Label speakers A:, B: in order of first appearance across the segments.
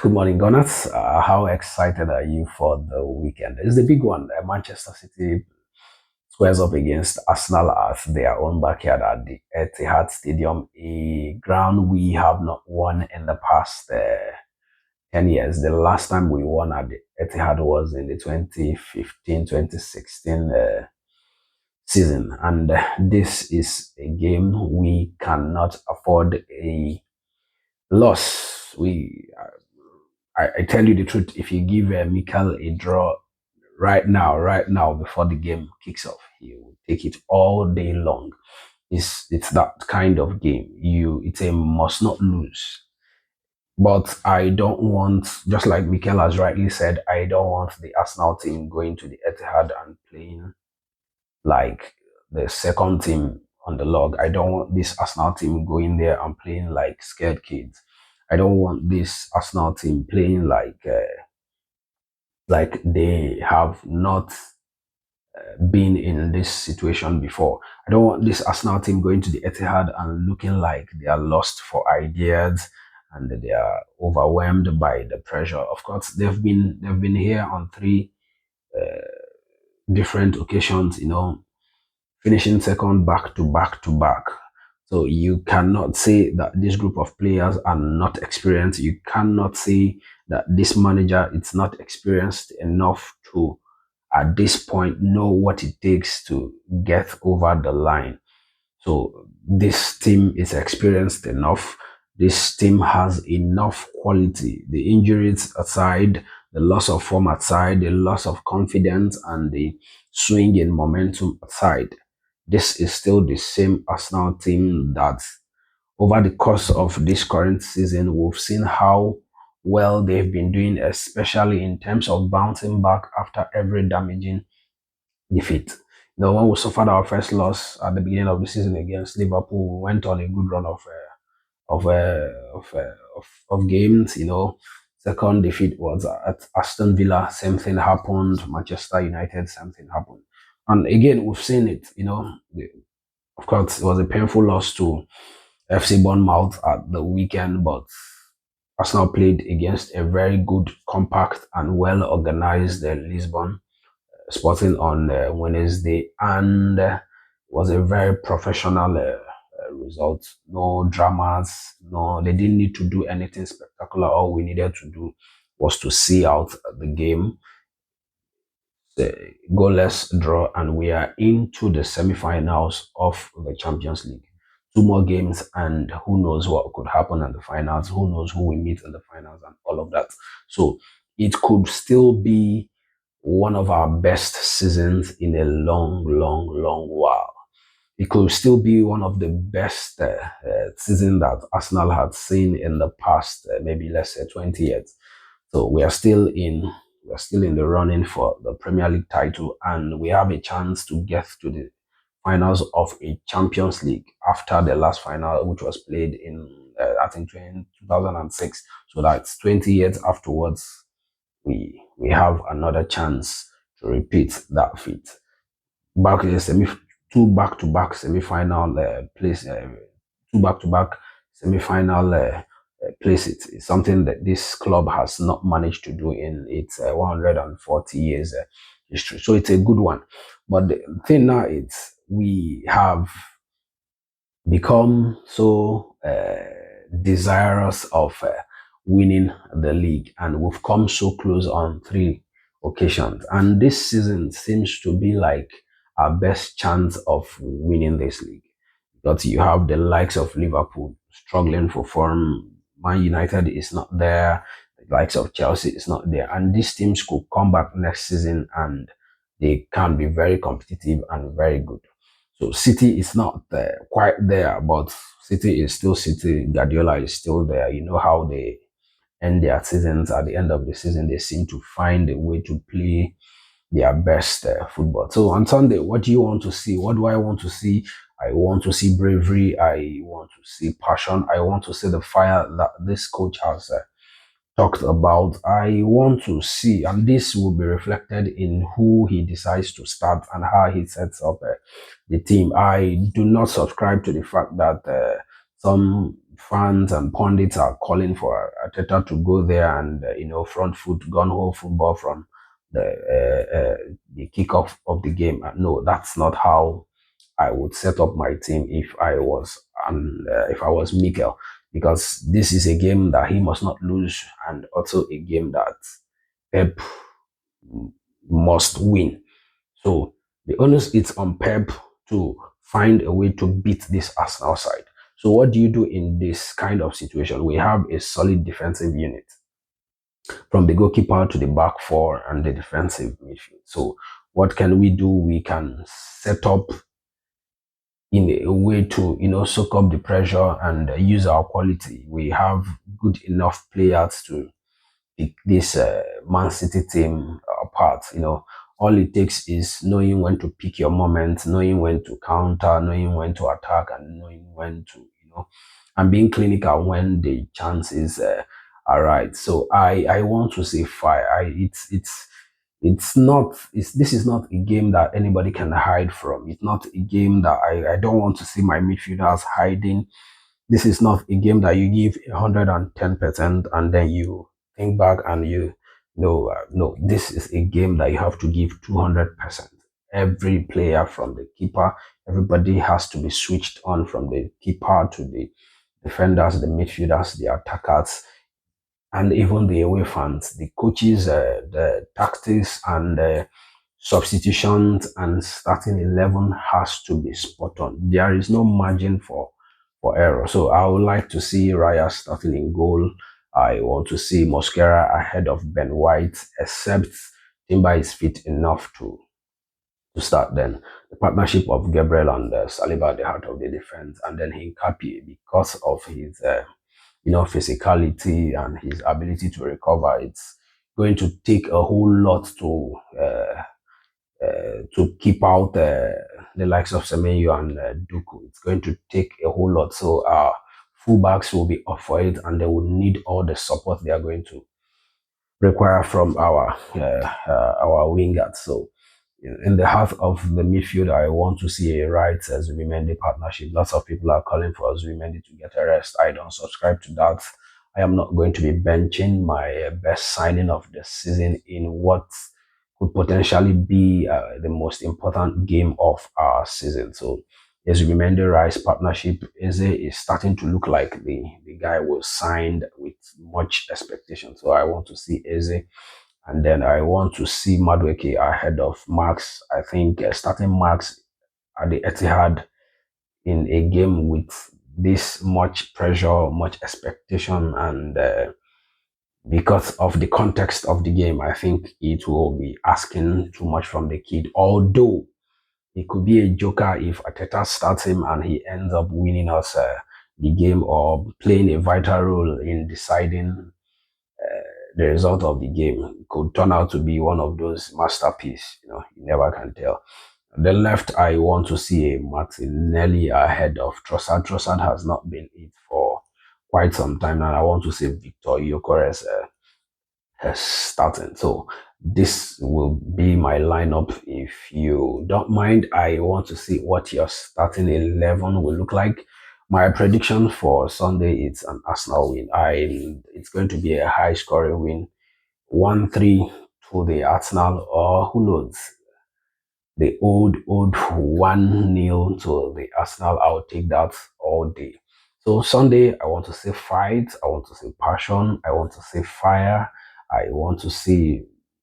A: Good morning, Gunners. How excited are you for the weekend? It's the big one. Manchester City squares up against Arsenal at their own backyard at the Etihad Stadium, a ground we have not won in the past 10 years. The last time we won at the Etihad was in the 2015-2016 season. And this is a game we cannot afford a loss. I tell you the truth, if you give Mikel a draw right now, before the game kicks off, he will take it all day long. It's that kind of game. It's a must not lose. But I don't want, just like Mikel has rightly said, I don't want the Arsenal team going to the Etihad and playing like the second team on the log. I don't want this Arsenal team going there and playing like scared kids. I don't want this Arsenal team playing like they have not been in this situation before. I don't want this Arsenal team going to the Etihad and looking like they are lost for ideas and they are overwhelmed by the pressure. Of course, they've been here on three different occasions, finishing second back to back to back. So you cannot say that this group of players are not experienced. You cannot say that this manager is not experienced enough to, at this point, know what it takes to get over the line. So this team is experienced enough. This team has enough quality. The injuries aside, the loss of form aside, the loss of confidence, and the swing in momentum aside, this is still the same Arsenal team that over the course of this current season, we've seen how well they've been doing, especially in terms of bouncing back after every damaging defeat. When we suffered our first loss at the beginning of the season against Liverpool, we went on a good run of uh, of, uh, of games. Second defeat was at Aston Villa. Same thing happened. Manchester United, same thing happened. And again, we've seen it. Of course, it was a painful loss to FC Bournemouth at the weekend, but Arsenal played against a very good, compact, and well organized Lisbon Sporting on Wednesday, and was a very professional result. No dramas, no, they didn't need to do anything spectacular. All we needed to do was to see out the game, the goalless draw, and we are into the semi-finals of the Champions League. Two more games, and who knows what could happen in the finals? Who knows who we meet in the finals and all of that? So it could still be one of our best seasons in a long, long, long while. It could still be one of the best seasons that Arsenal had seen in the past, maybe let's say 20 years. So we are still in the running for the Premier League title, and we have a chance to get to the finals of a Champions League after the last final, which was played in I think 2006. So that's 20 years afterwards. We have another chance to repeat that feat. Back in the two back-to-back semi-final place, two back-to-back semi-final places. It's something that this club has not managed to do in its 140 years history. So it's a good one. But the thing now is we have become so desirous of winning the league, and we've come so close on three occasions. And this season seems to be like our best chance of winning this league, because you have the likes of Liverpool struggling for form. Man United is not there. The likes of Chelsea is not there, and these teams could come back next season and they can be very competitive and very good. So City is not quite there, but City is still City. Guardiola is still there. You know how they end their seasons. At the end of the season, they seem to find a way to play their best football. So on Sunday, what do you want to see? What do I want to see? I want to see bravery. I want to see passion. I want to see the fire that this coach has talked about. I want to see, and this will be reflected in who he decides to start and how he sets up the team. I do not subscribe to the fact that some fans and pundits are calling for Arteta to go there and front foot gun ho football from the kickoff of the game. No, that's not how I would set up my team if I was Mikel, because this is a game that he must not lose, and also a game that Pep must win. So the onus is on Pep to find a way to beat this Arsenal side. So what do you do in this kind of situation? We have a solid defensive unit from the goalkeeper to the back four and the defensive midfield. So what can we do? We can set up in a way to soak up the pressure and use our quality. We have good enough players to pick this Man City team apart. All it takes is knowing when to pick your moment, knowing when to counter, knowing when to attack, and knowing when to and being clinical when the chances are right. So I want to say fire. This is not a game that anybody can hide from. It's not a game that I don't want to see my midfielders hiding. This is not a game that you give 110% and then you think back and no, this is a game that you have to give 200%. Every player from the keeper, everybody has to be switched on, from the keeper to the defenders, the midfielders, the attackers, and even the away fans, the coaches, the tactics and substitutions and starting 11 has to be spot on. There is no margin for error. So I would like to see Raya starting in goal. I want to see Mosquera ahead of Ben White, except Timber is fit enough to start. Then the partnership of Gabriel and Saliba at the heart of the defense, and then Hincapié, because of his physicality and his ability to recover. It's going to take a whole lot to keep out the likes of Semenyo and Duku. It's going to take a whole lot. So our fullbacks will be up for it, and they will need all the support they are going to require from our wingers. So in the heart of the midfield, I want to see a Wright Zubimendi partnership. Lots of people are calling for Zubimendi to get a rest. I don't subscribe to that. I am not going to be benching my best signing of the season in what could potentially be the most important game of our season. So the Zubimendi Rice partnership is starting to look like the guy was signed with much expectation. So I want to see Eze. And then I want to see Madueke ahead of Max. I think starting Max at the Etihad in a game with this much pressure, much expectation, and because of the context of the game, I think it will be asking too much from the kid. Although it could be a joker if Arteta starts him and he ends up winning us the game or playing a vital role in deciding the result of the game. It could turn out to be one of those masterpieces. You never can tell. On the left, I want to see a Martinelli ahead of Trossard. Trossard has not been it for quite some time, and I want to see Victor Gyökeres starting. So this will be my lineup. If you don't mind, I want to see what your starting 11 will look like. My prediction for Sunday is an Arsenal win. It's going to be a high scoring win, 1-3 to the Arsenal, or who knows, the old 1-0 to the Arsenal. I'll take that all day. So Sunday, I want to see fight, I want to see passion, I want to see fire, I want to see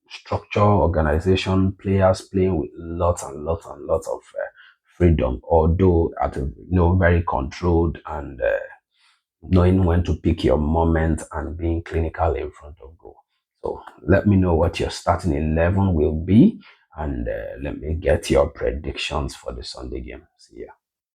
A: structure, organization, players playing with lots and lots and lots of freedom, although at a very controlled and knowing when to pick your moment and being clinical in front of goal. So let me know what your starting 11 will be, and let me get your predictions for the Sunday game. See ya.